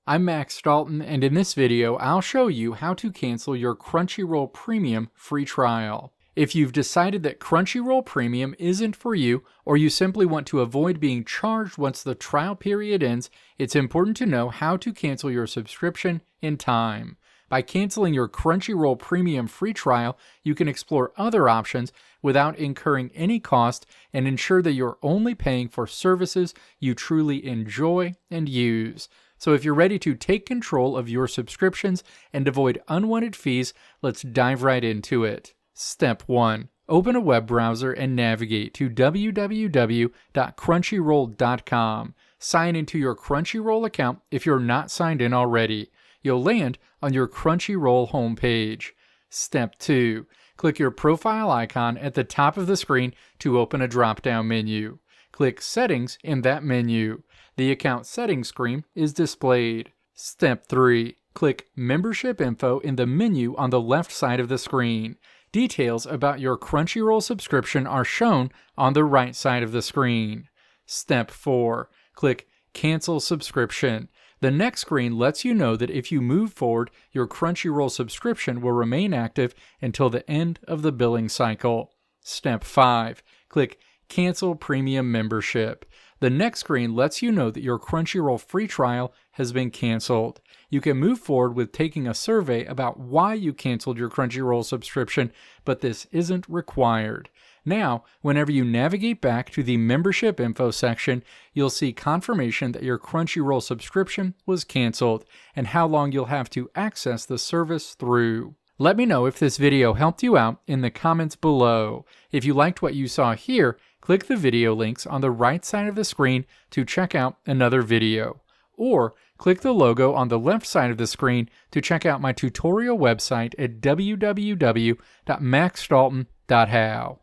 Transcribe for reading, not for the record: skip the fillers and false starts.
I'm Max Dalton, and in this video, I'll show you how to cancel your Crunchyroll Premium free trial. If you've decided that Crunchyroll Premium isn't for you, or you simply want to avoid being charged once the trial period ends, it's important to know how to cancel your subscription in time. By canceling your Crunchyroll Premium free trial, you can explore other options without incurring any cost and ensure that you're only paying for services you truly enjoy and use. So if you're ready to take control of your subscriptions and avoid unwanted fees, let's dive right into it. Step 1. Open a web browser and navigate to www.crunchyroll.com. Sign into your Crunchyroll account if you're not signed in already. You'll land on your Crunchyroll homepage. Step 2. Click your profile icon at the top of the screen to open a drop-down menu. Click Settings in that menu. The account settings screen is displayed. Step 3. Click Membership Info in the menu on the left side of the screen. Details about your Crunchyroll subscription are shown on the right side of the screen. Step 4. Click Cancel Subscription. The next screen lets you know that if you move forward, your Crunchyroll subscription will remain active until the end of the billing cycle. Step 5. Click Cancel Premium Membership. The next screen lets you know that your Crunchyroll free trial has been canceled. You can move forward with taking a survey about why you canceled your Crunchyroll subscription, but this isn't required. Now, whenever you navigate back to the membership info section, you'll see confirmation that your Crunchyroll subscription was canceled and how long you'll have to access the service through. Let me know if this video helped you out in the comments below. If you liked what you saw here, click the video links on the right side of the screen to check out another video. Or click the logo on the left side of the screen to check out my tutorial website at www.maxdalton.how.